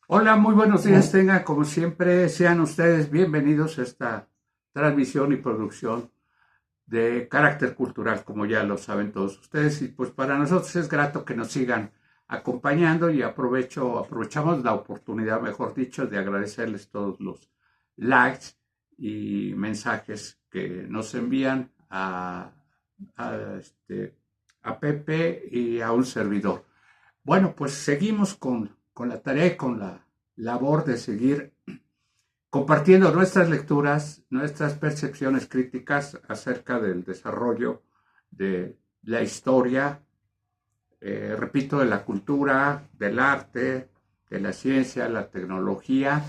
Hola, muy buenos días. Tengan, como siempre, sean ustedes bienvenidos a esta transmisión y producción de carácter cultural, como ya lo saben todos ustedes. Y pues para nosotros es grato que nos sigan acompañando y aprovechamos la oportunidad, mejor dicho, de agradecerles todos los likes y mensajes que nos envían a, este, a Pepe y a un servidor. Bueno, pues seguimos con la tarea y con la labor de seguir compartiendo nuestras lecturas, nuestras percepciones críticas acerca del desarrollo de la historia, repito, de la cultura, del arte, de la ciencia, la tecnología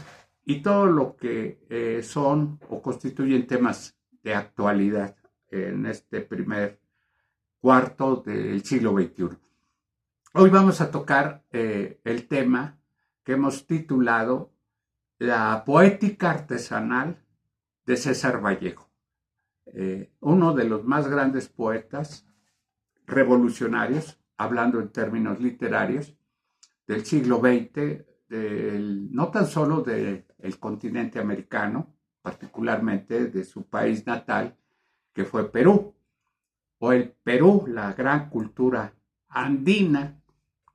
y todo lo que son o constituyen temas de actualidad en este primer cuarto del siglo XXI. Hoy vamos a tocar el tema que hemos titulado La poética artesanal de César Vallejo, uno de los más grandes poetas revolucionarios, hablando en términos literarios, del siglo XX, no tan solo del continente americano, particularmente de su país natal, que fue Perú, o el Perú, la gran cultura andina,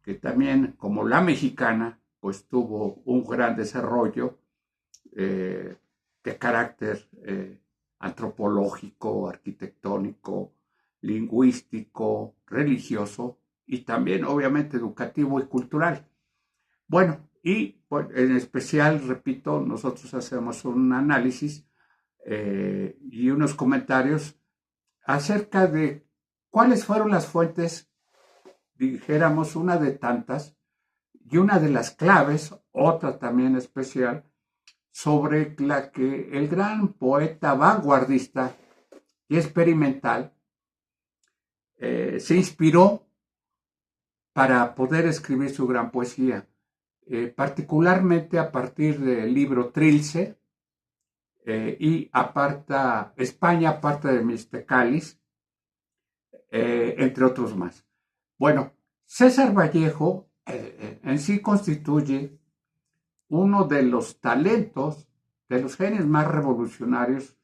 que también, como la mexicana, pues tuvo un gran desarrollo eh, de carácter antropológico, arquitectónico, lingüístico, religioso y también, obviamente, educativo y cultural. Bueno, y pues, en especial, repito, nosotros hacemos un análisis y unos comentarios acerca de cuáles fueron las fuentes, dijéramos, una de tantas, y una de las claves, otra también especial, sobre la que el gran poeta vanguardista y experimental se inspiró para poder escribir su gran poesía, particularmente a partir del libro Trilce y aparta España, aparta de Mistecalis, entre otros más. Bueno, César Vallejo en sí constituye uno de los talentos, de los genios más revolucionarios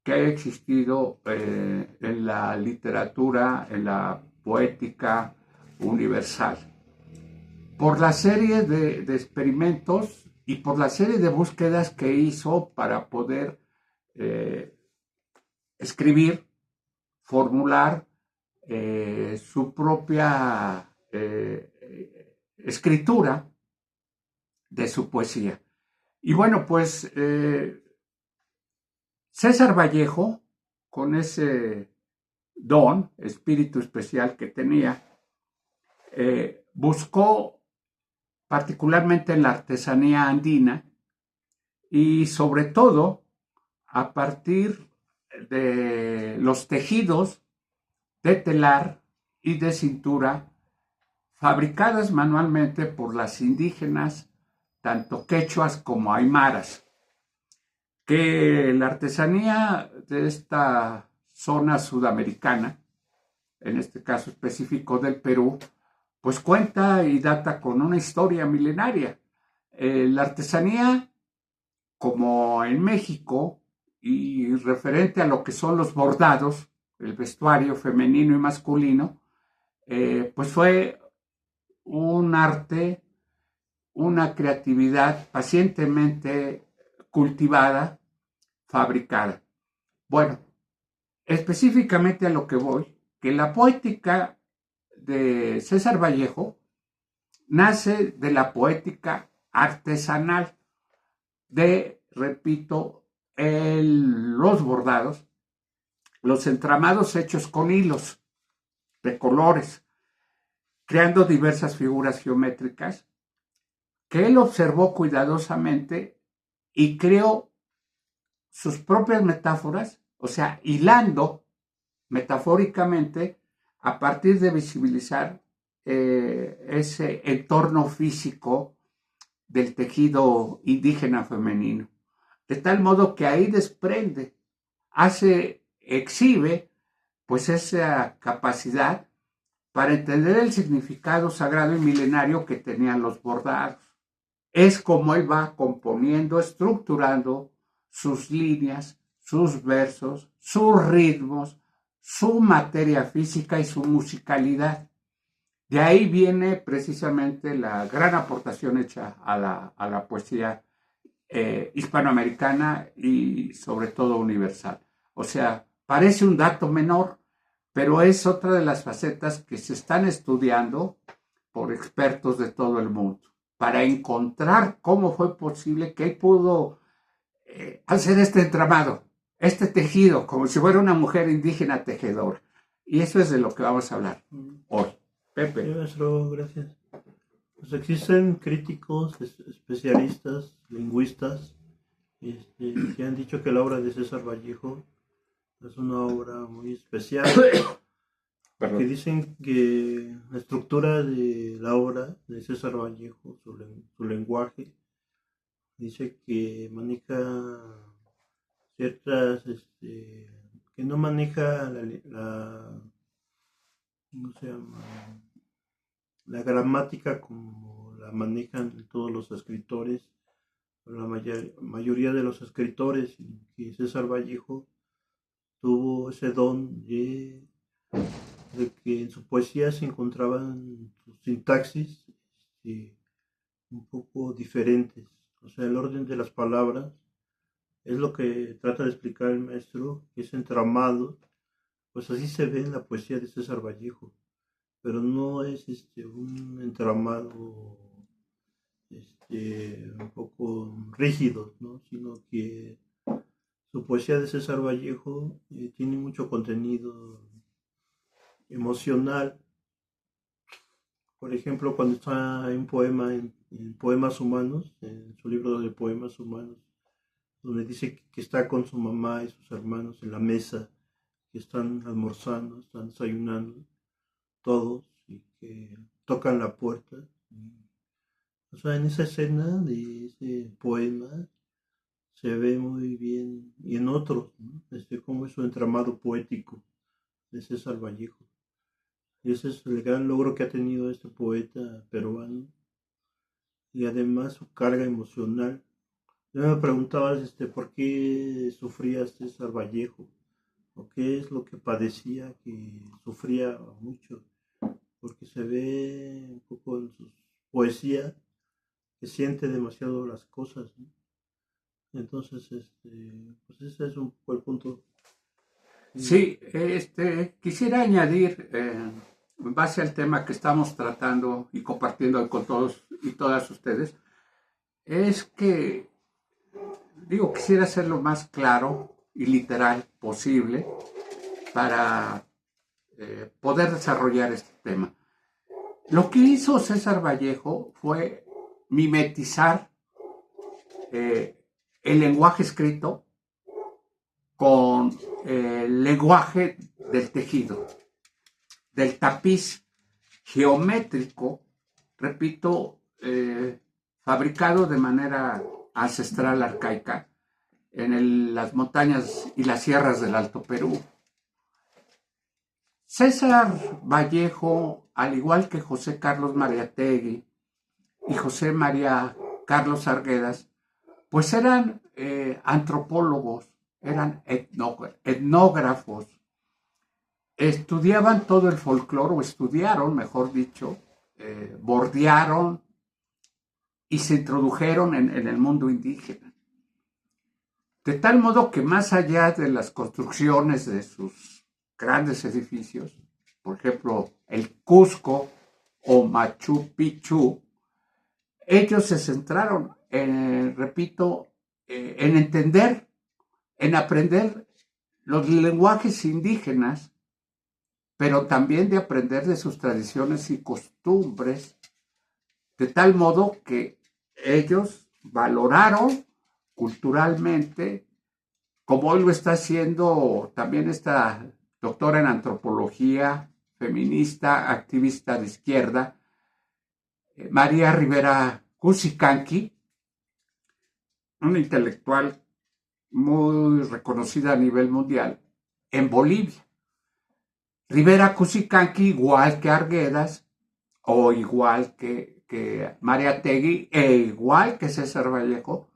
que ha existido en la literatura, en la poética universal. Por la serie de experimentos y por la serie de búsquedas que hizo para poder eh, escribir, formular su propia escritura de su poesía. Y bueno, pues César Vallejo, con ese don, espíritu especial que tenía, buscó particularmente en la artesanía andina y sobre todo a partir de los tejidos de telar y de cintura fabricadas manualmente por las indígenas, tanto quechuas como aymaras, que la artesanía de esta zona sudamericana, en este caso específico del Perú, pues cuenta y data con una historia milenaria. La artesanía, como en México, y referente a lo que son los bordados, el vestuario femenino y masculino, pues fue un arte, una creatividad pacientemente cultivada, fabricada. Bueno, específicamente a lo que voy, que la poética de César Vallejo nace de la poética artesanal, de, repito, los bordados, los entramados hechos con hilos de colores, creando diversas figuras geométricas que él observó cuidadosamente y creó sus propias metáforas, o sea, hilando metafóricamente a partir de visibilizar ese entorno físico del tejido indígena femenino. De tal modo que ahí desprende, exhibe pues esa capacidad para entender el significado sagrado y milenario que tenían los bordados. es como él va componiendo, estructurando sus líneas, sus versos, sus ritmos, su materia física y su musicalidad. De ahí viene precisamente la gran aportación hecha a la poesía hispanoamericana y sobre todo universal. O sea, parece un dato menor, pero es otra de las facetas que se están estudiando por expertos de todo el mundo para encontrar cómo fue posible que él pudo hacer este entramado, este tejido, como si fuera una mujer indígena tejedora. Y eso es de lo que vamos a hablar hoy. Pepe. Sí, maestro, gracias. Pues existen críticos, especialistas, lingüistas, que han dicho que la obra de César Vallejo es una obra muy especial, que dicen que la estructura de la obra de César Vallejo, su lenguaje, dice que maneja ciertas, que no maneja ¿cómo se llama? La gramática como la manejan todos los escritores, la mayoría de los escritores, y César Vallejo tuvo ese don de que en su poesía se encontraban sus sintaxis un poco diferentes. O sea, el orden de las palabras es lo que trata de explicar el maestro, que es entramado, pues así se ve en la poesía de César Vallejo, pero no es un entramado un poco rígido, ¿no? Sino que su poesía de César Vallejo tiene mucho contenido emocional. Por ejemplo, cuando está en poema, en Poemas Humanos, en su libro de Poemas Humanos, donde dice que está con su mamá y sus hermanos en la mesa, que están almorzando, están desayunando, todos, y que tocan la puerta. O sea, en esa escena de ese poema se ve muy bien, y en otros, ¿no? Cómo es su entramado poético de César Vallejo. Y ese es el gran logro que ha tenido este poeta peruano, y además su carga emocional. Yo me preguntaba por qué sufría César Vallejo, o qué es lo que padecía, que sufría mucho, porque se ve un poco en su poesía que siente demasiado las cosas, ¿no? Entonces, pues ese es un poco el punto. Sí, quisiera añadir, en base al tema que estamos tratando y compartiendo con todos y todas ustedes, es que, digo, quisiera ser lo más claro y literal posible para poder desarrollar este tema. Lo que hizo César Vallejo fue mimetizar el lenguaje escrito con el lenguaje del tejido, del tapiz geométrico, repito, fabricado de manera ancestral arcaica en las montañas y las sierras del Alto Perú. César Vallejo, al igual que José Carlos Mariátegui y José María Carlos Arguedas, pues eran antropólogos, eran etnógrafos, estudiaban todo el folclore, o estudiaron, mejor dicho, bordearon y se introdujeron en el mundo indígena. De tal modo que más allá de las construcciones de sus grandes edificios, por ejemplo, el Cusco o Machu Picchu, ellos se centraron, repito, en entender, en aprender los lenguajes indígenas, pero también de aprender de sus tradiciones y costumbres, de tal modo que ellos valoraron culturalmente, como hoy lo está haciendo también esta doctora en antropología, feminista, activista de izquierda, María Rivera Cusicanqui, una intelectual muy reconocida a nivel mundial, en Bolivia. Rivera Cusicanqui, igual que Arguedas, o igual que que Mariátegui, e igual que César Vallejo,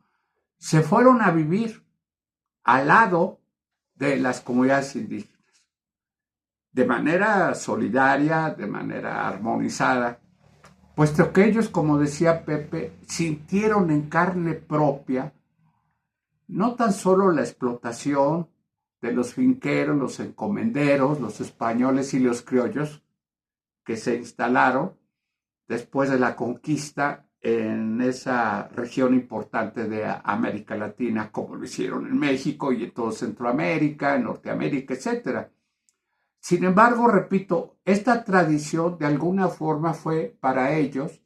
se fueron a vivir al lado de las comunidades indígenas, de manera solidaria, de manera armonizada, puesto que ellos, como decía Pepe, sintieron en carne propia no tan solo la explotación de los finqueros, los encomenderos, los españoles y los criollos que se instalaron después de la conquista en esa región importante de América Latina, como lo hicieron en México y en todo Centroamérica, en Norteamérica, etc. Sin embargo, repito, esta tradición de alguna forma fue para ellos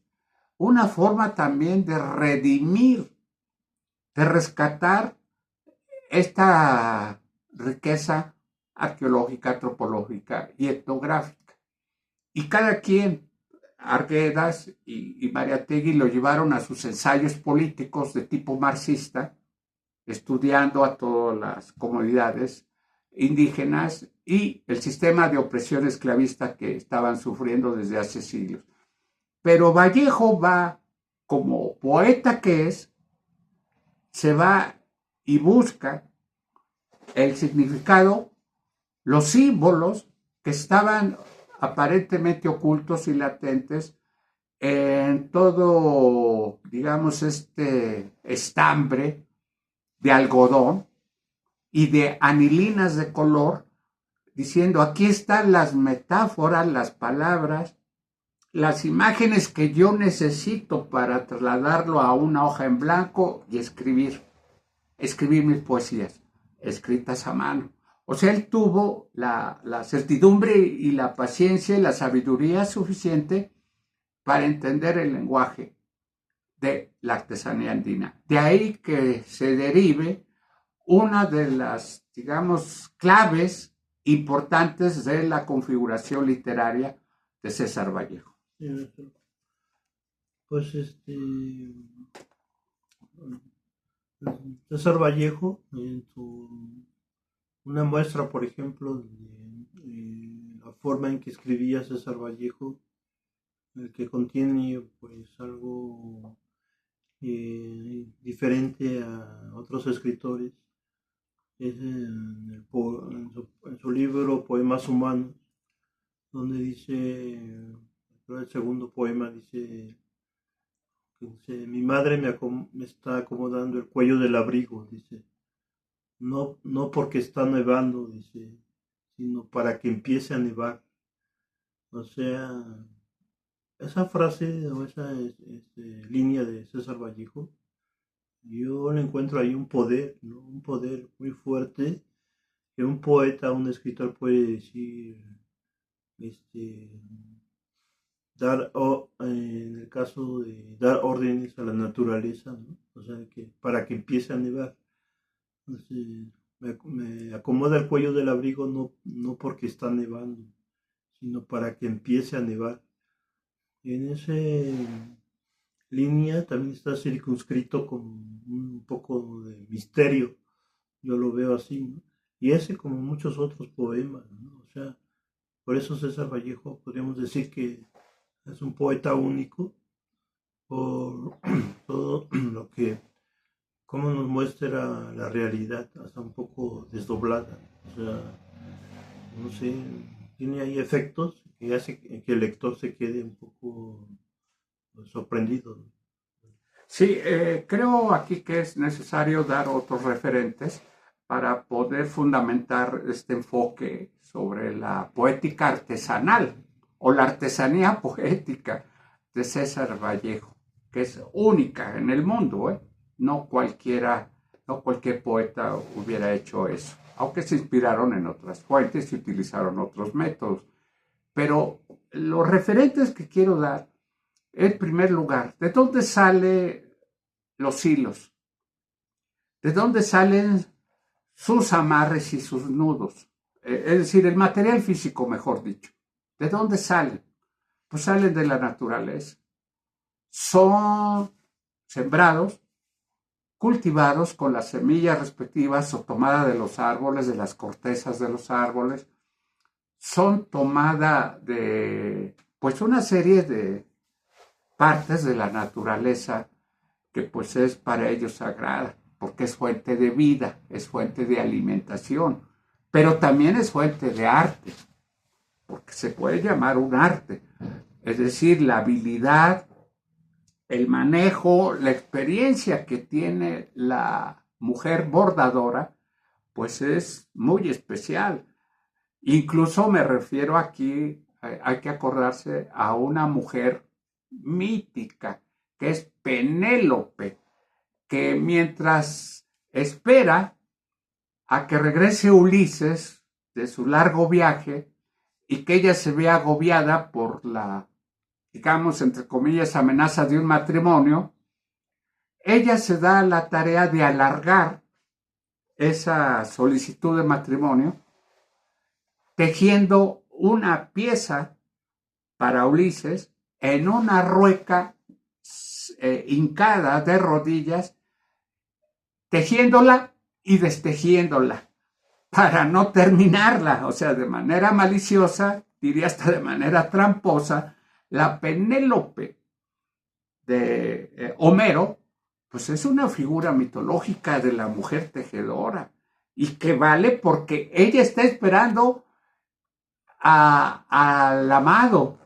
una forma también de redimir, de rescatar esta riqueza arqueológica, antropológica y etnográfica. Y cada quien, Arguedas y Mariátegui, lo llevaron a sus ensayos políticos de tipo marxista, estudiando a todas las comunidades indígenas y el sistema de opresión esclavista que estaban sufriendo desde hace siglos. Pero Vallejo va, como poeta que es, se va y busca el significado, los símbolos que estaban aparentemente ocultos y latentes en todo, digamos, este estambre de algodón y de anilinas de color, diciendo, aquí están las metáforas, las palabras, las imágenes que yo necesito para trasladarlo a una hoja en blanco y escribir mis poesías, escritas a mano. O sea, él tuvo la certidumbre y la paciencia y la sabiduría suficiente para entender el lenguaje de la artesanía andina. De ahí que se derive una de las, digamos, claves importantes de la configuración literaria de César Vallejo. Pues César Vallejo, una muestra, por ejemplo, de la forma en que escribía César Vallejo, el que contiene pues algo diferente a otros escritores, es en su libro Poemas Humanos, donde dice, el segundo poema dice, mi madre me está acomodando el cuello del abrigo, dice, no porque está nevando, dice, sino para que empiece a nevar. O sea, esa frase o esa línea de César Vallejo, yo le encuentro ahí un poder, ¿no? Un poder muy fuerte que un poeta, un escritor puede decir, en el caso de dar órdenes a la naturaleza, ¿no? O sea, que para que empiece a nevar. Entonces, me acomoda el cuello del abrigo no porque está nevando, sino para que empiece a nevar. Y en esa línea también está circunscrito con un poco de misterio, yo lo veo así, ¿no? Y ese como muchos otros poemas, ¿no? O sea, por eso César Vallejo podríamos decir que es un poeta único por todo lo que, cómo nos muestra la realidad, hasta un poco desdoblada. O sea, no sé, tiene ahí efectos que hace que el lector se quede un poco sorprendido. Sí, creo aquí que es necesario dar otros referentes para poder fundamentar este enfoque sobre la poética artesanal o la artesanía poética de César Vallejo, que es única en el mundo, ¿eh? No cualquier poeta hubiera hecho eso, aunque se inspiraron en otras fuentes y utilizaron otros métodos. Pero los referentes que quiero dar, en primer lugar, ¿de dónde salen los hilos? ¿De dónde salen sus amarres y sus nudos? Es decir, el material físico, mejor dicho. ¿De dónde salen? Pues salen de la naturaleza. Son sembrados, cultivados con las semillas respectivas o tomadas de los árboles, de las cortezas de los árboles. Son tomadas de, pues, una serie partes de la naturaleza que pues es para ellos sagrada, porque es fuente de vida, es fuente de alimentación, pero también es fuente de arte, porque se puede llamar un arte, es decir, la habilidad, el manejo, la experiencia que tiene la mujer bordadora, pues es muy especial. Incluso me refiero aquí, hay que acordarse a una mujer mítica, que es Penélope, que mientras espera a que regrese Ulises de su largo viaje y que ella se vea agobiada por la, digamos, entre comillas, amenaza de un matrimonio, ella se da la tarea de alargar esa solicitud de matrimonio tejiendo una pieza para Ulises en una rueca hincada de rodillas, tejiéndola y destejiéndola para no terminarla, o sea, de manera maliciosa, diría hasta de manera tramposa, la Penélope de Homero, pues es una figura mitológica de la mujer tejedora y que vale porque ella está esperando al amado,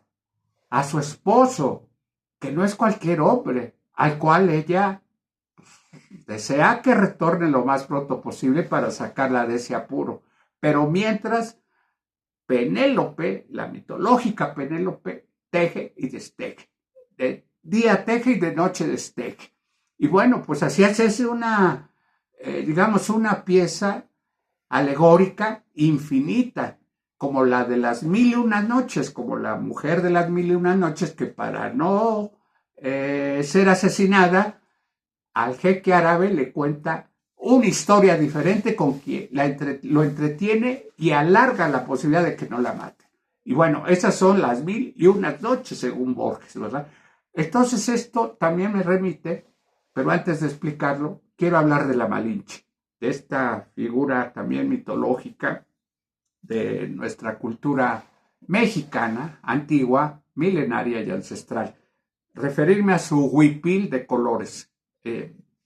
a su esposo, que no es cualquier hombre, al cual ella desea que retorne lo más pronto posible para sacarla de ese apuro. Pero mientras, Penélope, la mitológica Penélope, teje y desteje. De día teje y de noche desteje. Y bueno, pues así hace una, digamos, una pieza alegórica infinita, como la de las mil y una noches, como la mujer de las mil y una noches, que para no ser asesinada, al jeque árabe le cuenta una historia diferente con quien lo entretiene y alarga la posibilidad de que no la mate. Y bueno, esas son las mil y unas noches, según Borges, ¿verdad? Entonces esto también me remite, pero antes de explicarlo, quiero hablar de la Malinche, de esta figura también mitológica de nuestra cultura mexicana, antigua, milenaria y ancestral. Referirme a su huipil de colores.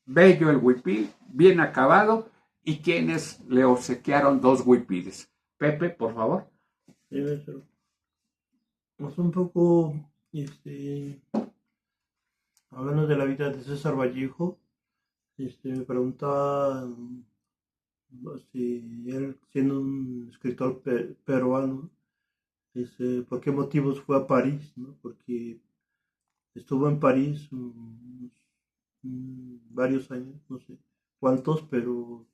Bello el huipil, bien acabado, y quienes le obsequiaron 2 huipiles. Pepe, por favor. Sí, pues un poco, hablando de la vida de César Vallejo, me preguntaba si él, siendo un escritor peruano, por qué motivos fue a París, ¿no? Porque estuvo en París varios años, no sé cuántos, pero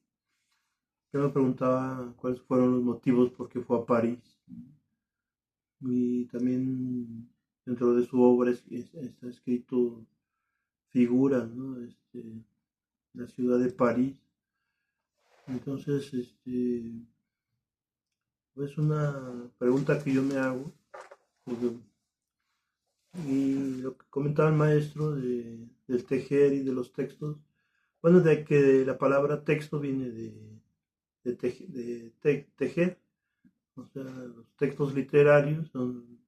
yo me preguntaba cuáles fueron los motivos por qué fue a París. Y también dentro de su obra está escrito figuras, ¿no? La ciudad de París. Entonces, es una pregunta que yo me hago. Y lo que comentaba el maestro del tejer y de los textos, bueno, de que la palabra texto viene de tejer, o sea, los textos literarios son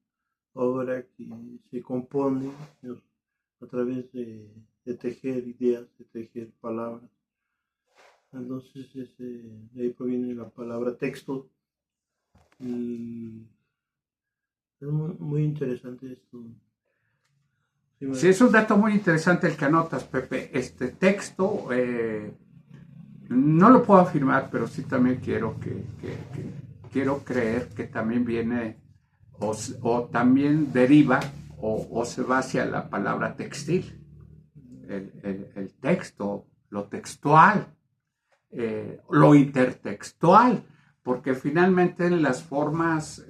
obra que se compone a través de tejer ideas, de tejer palabras. Entonces, de ahí proviene la palabra texto. Y es muy interesante esto. Sí, es un dato muy interesante el que anotas, Pepe. Este texto, no lo puedo afirmar, pero sí también quiero quiero creer que también viene o también deriva o se va hacia la palabra textil. El texto, lo textual, lo intertextual, porque finalmente en las formas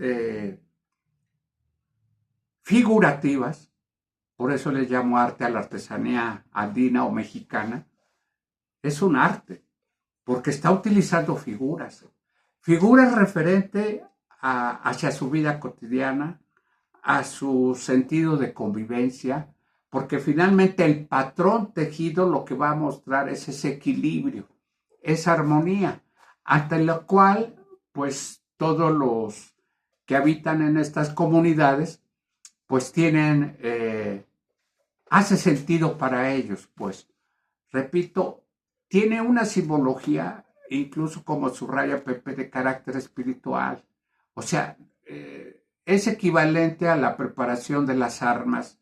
figurativas, por eso le llamo arte a la artesanía andina o mexicana, es un arte, porque está utilizando figuras, figuras referente hacia su vida cotidiana, a su sentido de convivencia, porque finalmente el patrón tejido lo que va a mostrar es ese equilibrio, esa armonía, ante la cual, pues, todos los que habitan en estas comunidades, pues tienen hace sentido para ellos, pues. Repito, tiene una simbología, incluso como subraya Pepe, de carácter espiritual. O sea, es equivalente a la preparación de las armas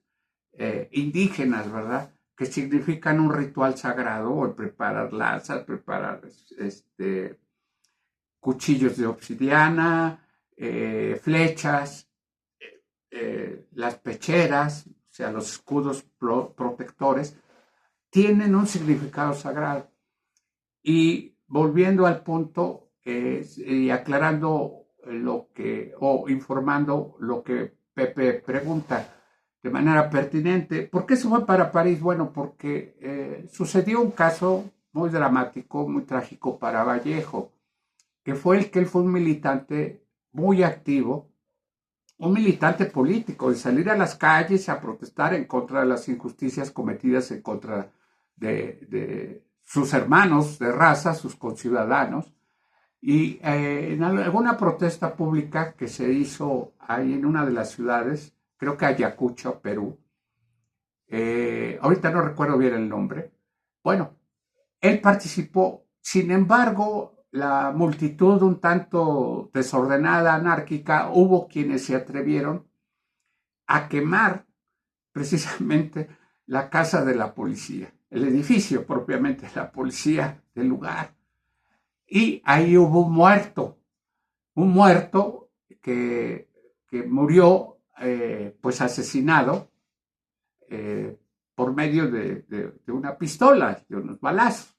indígenas, ¿verdad? Que significan un ritual sagrado, el preparar lanzas, preparar cuchillos de obsidiana, flechas, las pecheras, o sea, los escudos protectores, tienen un significado sagrado. Y volviendo al punto y aclarando o informando lo que Pepe pregunta de manera pertinente, ¿por qué se fue para París? Bueno, porque sucedió un caso muy dramático, muy trágico para Vallejo, que él fue un militante muy activo, un militante político, de salir a las calles a protestar en contra de las injusticias cometidas en contra de sus hermanos de raza, sus conciudadanos, y en alguna protesta pública que se hizo ahí en una de las ciudades, creo que Ayacucho, Perú, ahorita no recuerdo bien el nombre, bueno, él participó, sin embargo, la multitud un tanto desordenada, anárquica, hubo quienes se atrevieron a quemar precisamente la casa de la policía, el edificio propiamente de la policía del lugar. Y ahí hubo un muerto que murió pues asesinado por medio de una pistola, de unos balazos.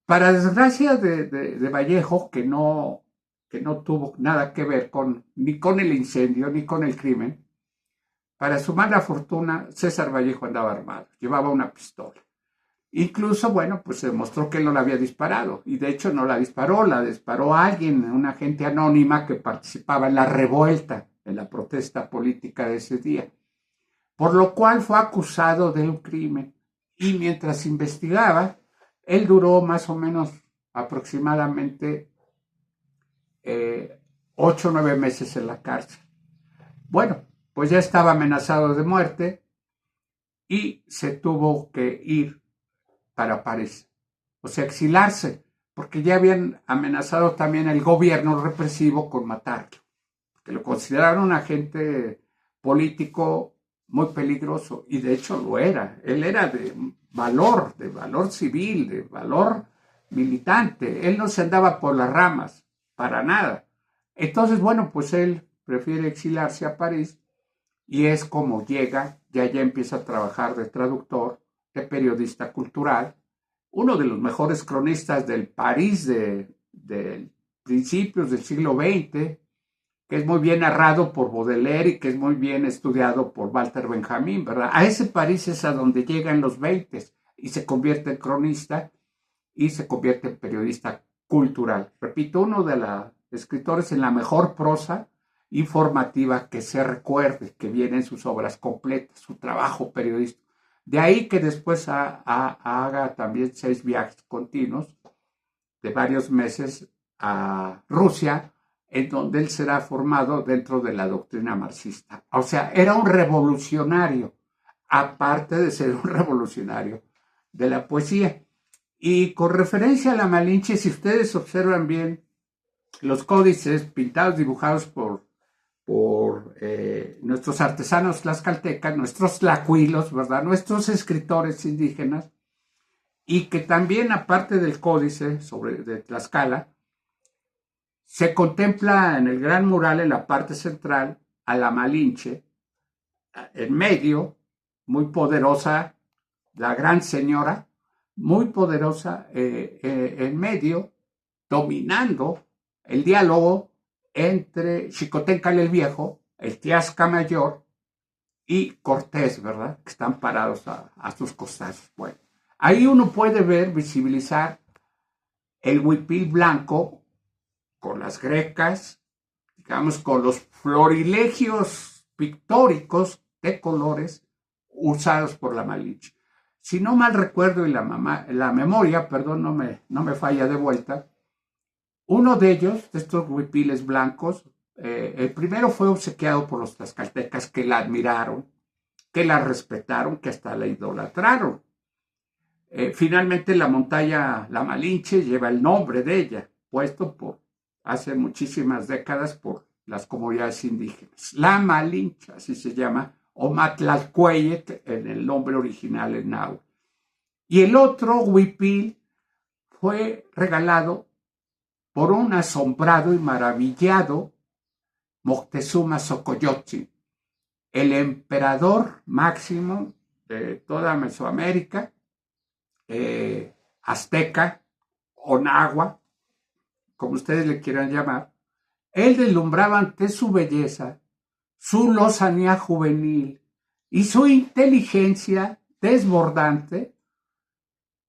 Para desgracia de Vallejo, que no tuvo nada que ver ni con el incendio ni con el crimen, para su mala fortuna, César Vallejo andaba armado, llevaba una pistola. Incluso, bueno, pues se demostró que él no la había disparado, y de hecho no la disparó alguien, una gente anónima que participaba en la revuelta, en la protesta política de ese día, por lo cual fue acusado de un crimen, y mientras investigaba, él duró más o menos aproximadamente 8 o 9 meses en la cárcel. Bueno, pues ya estaba amenazado de muerte y se tuvo que ir para París, o sea, exilarse, porque ya habían amenazado también el gobierno represivo con matarlo, porque lo consideraron un agente político muy peligroso, y de hecho lo era. Él era de valor civil, de valor militante. Él no se andaba por las ramas, para nada. Entonces, bueno, pues él prefiere exiliarse a París, y es como llega, ya empieza a trabajar de traductor, de periodista cultural, uno de los mejores cronistas del París de principios del siglo XX, que es muy bien narrado por Baudelaire y que es muy bien estudiado por Walter Benjamin, ¿verdad? A ese París es a donde llega en los 20 y se convierte en cronista y se convierte en periodista cultural. Repito, uno de los escritores en la mejor prosa informativa que se recuerde, que viene en sus obras completas, su trabajo periodístico. De ahí que después haga también 6 viajes continuos de varios meses a Rusia, en donde él será formado dentro de la doctrina marxista. O sea, era un revolucionario, aparte de ser un revolucionario de la poesía. Y con referencia a la Malinche, si ustedes observan bien los códices pintados, dibujados por nuestros artesanos tlaxcaltecas, nuestros tlacuilos, ¿verdad? Nuestros escritores indígenas, y que también, aparte del códice de Tlaxcala, se contempla en el gran mural, en la parte central, a la Malinche, en medio, muy poderosa, la gran señora, muy poderosa, en medio, dominando el diálogo entre Xicoténcatl el Viejo, el Tiasca Mayor y Cortés, ¿verdad? Que están parados a sus costados. Bueno, ahí uno puede ver, visibilizar el huipil blanco con las grecas, digamos, con los florilegios pictóricos de colores usados por la Malinche. Si no mal recuerdo y la memoria, perdón, no me falla de vuelta, uno de ellos, de estos huipiles blancos, el primero fue obsequiado por los tlaxcaltecas, que la admiraron, que la respetaron, que hasta la idolatraron. Finalmente la montaña La Malinche lleva el nombre de ella, puesto por hace muchísimas décadas por las comunidades indígenas. La Malinche, así se llama, o Matlalcueyet en el nombre original en náhuatl. Y el otro, huipil, fue regalado por un asombrado y maravillado Moctezuma Xocoyotzin, el emperador máximo de toda Mesoamérica, azteca o nahua, como ustedes le quieran llamar. Él deslumbraba ante su belleza, su lozanía juvenil y su inteligencia desbordante.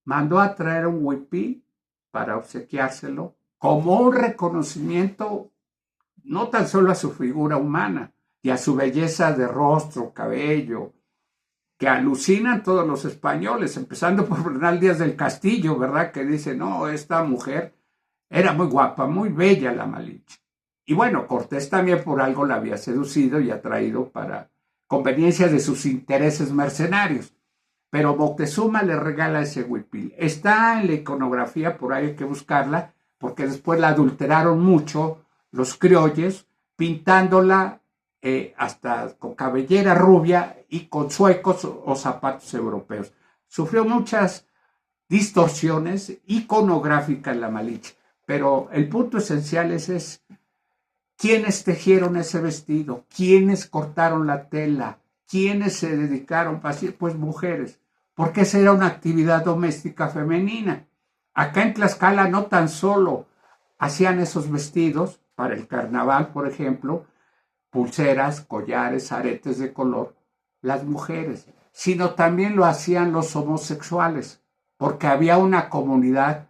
Mandó a traer un huipil para obsequiárselo como un reconocimiento no tan solo a su figura humana y a su belleza de rostro, cabello, que alucinan todos los españoles, empezando por Bernal Díaz del Castillo, ¿verdad? Que dice, no, esta mujer era muy guapa, muy bella la Malinche. Y bueno, Cortés también por algo la había seducido y atraído para conveniencias de sus intereses mercenarios. Pero Moctezuma le regala ese huipil. Está en la iconografía, por ahí hay que buscarla, porque después la adulteraron mucho los criollos, pintándola hasta con cabellera rubia y con zuecos o zapatos europeos. Sufrió muchas distorsiones iconográficas la Malinche, pero el punto esencial es quiénes tejieron ese vestido, quiénes cortaron la tela, quiénes se dedicaron, pues mujeres, porque esa era una actividad doméstica femenina. Acá en Tlaxcala no tan solo hacían esos vestidos para el carnaval, por ejemplo, pulseras, collares, aretes de color, las mujeres, sino también lo hacían los homosexuales, porque había una comunidad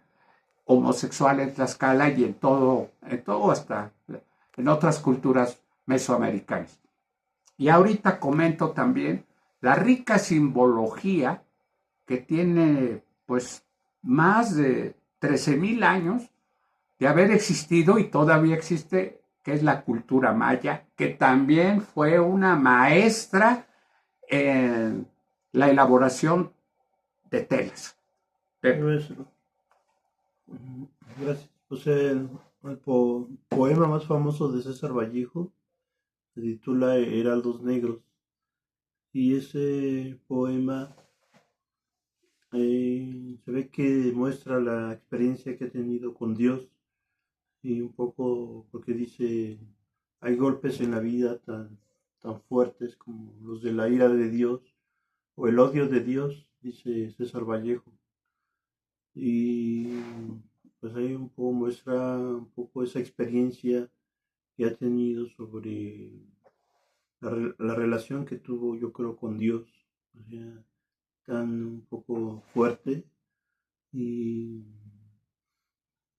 homosexual en Tlaxcala y en todo hasta en otras culturas mesoamericanas. Y ahorita comento también la rica simbología que tiene pues más de 13,000 años de haber existido y todavía existe, que es la cultura maya, que también fue una maestra en la elaboración de telas. Gracias. Pues el poema más famoso de César Vallejo se titula Heraldos Negros. Y ese poema se ve que muestra la experiencia que ha tenido con Dios y un poco porque dice, hay golpes en la vida tan fuertes como los de la ira de Dios o el odio de Dios, dice César Vallejo. Y pues ahí un poco muestra un poco esa experiencia que ha tenido sobre la relación que tuvo, yo creo, con Dios, o sea, tan un poco fuerte. Y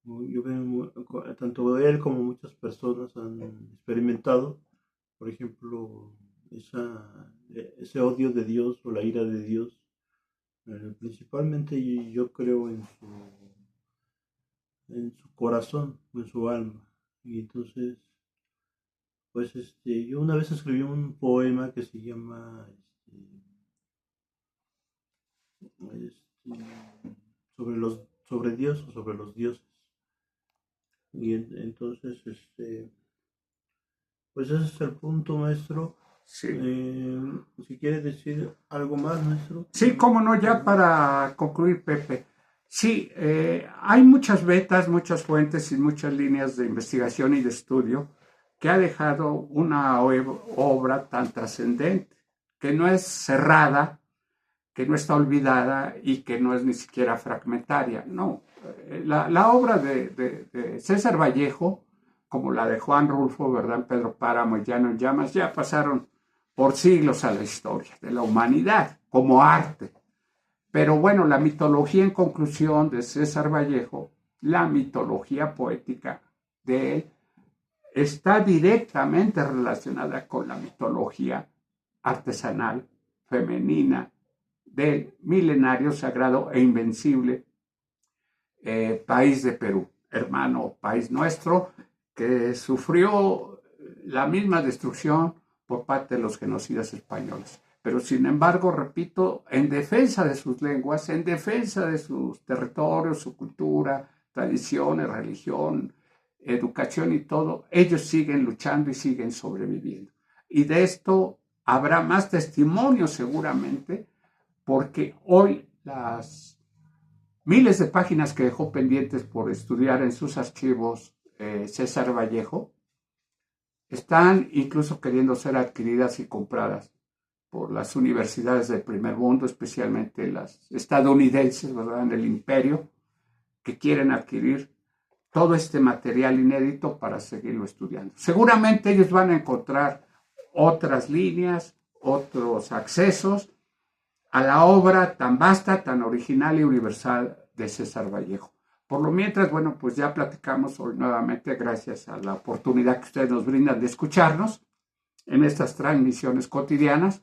yo veo, tanto él como muchas personas han experimentado, por ejemplo, ese odio de Dios o la ira de Dios, principalmente yo creo en su corazón, en su alma. Y entonces, pues yo una vez escribí un poema que se llama sobre Dios o sobre los dioses. Y entonces, pues ese es el punto, maestro. Sí. Si quiere decir algo más, maestro. Sí, cómo no, ya para concluir, Pepe. Sí, hay muchas vetas, muchas fuentes y muchas líneas de investigación y de estudio que ha dejado una obra tan trascendente, que no es cerrada, que no está olvidada y que no es ni siquiera fragmentaria. No, la obra de César Vallejo, como la de Juan Rulfo, ¿verdad? Pedro Páramo y Llano en Llamas, ya pasaron por siglos a la historia de la humanidad como arte. Pero bueno, la mitología en conclusión de César Vallejo, la mitología poética de él, está directamente relacionada con la mitología artesanal femenina del milenario, sagrado e invencible país de Perú, hermano país nuestro, que sufrió la misma destrucción por parte de los genocidas españoles. pero sin embargo, repito, en defensa de sus lenguas, en defensa de sus territorios, su cultura, tradiciones, religión, educación y todo, ellos siguen luchando y siguen sobreviviendo. Y de esto habrá más testimonios seguramente, porque hoy las miles de páginas que dejó pendientes por estudiar en sus archivos César Vallejo están incluso queriendo ser adquiridas y compradas por las universidades del primer mundo, especialmente las estadounidenses, ¿verdad?, en el imperio, que quieren adquirir todo este material inédito para seguirlo estudiando. Seguramente ellos van a encontrar otras líneas, otros accesos a la obra tan vasta, tan original y universal de César Vallejo. Por lo mientras, bueno, pues ya platicamos hoy nuevamente, gracias a la oportunidad que ustedes nos brindan de escucharnos en estas transmisiones cotidianas,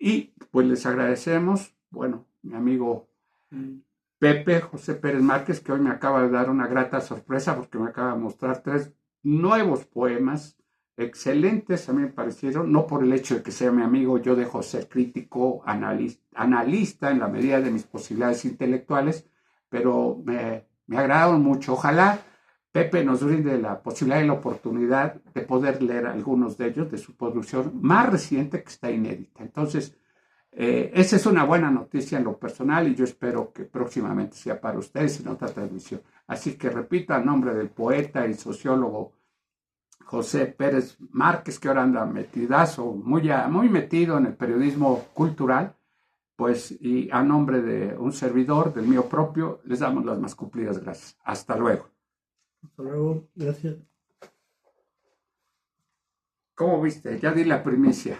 y pues les agradecemos, bueno, mi amigo Pepe José Pérez Márquez, que hoy me acaba de dar una grata sorpresa porque me acaba de mostrar 3 nuevos poemas excelentes, a mí me parecieron, no por el hecho de que sea mi amigo, yo dejo ser crítico, analista en la medida de mis posibilidades intelectuales, pero me agradaron mucho. Ojalá Pepe nos brinde la posibilidad y la oportunidad de poder leer algunos de ellos, de su producción más reciente que está inédita. Entonces, esa es una buena noticia en lo personal y yo espero que próximamente sea para ustedes en otra transmisión. Así que repito, a nombre del poeta y sociólogo José Pérez Márquez, que ahora anda metidazo, muy metido en el periodismo cultural, pues, y a nombre de un servidor, del mío propio, les damos las más cumplidas gracias. Hasta luego. Hasta luego, gracias. ¿Cómo viste? Ya di la primicia.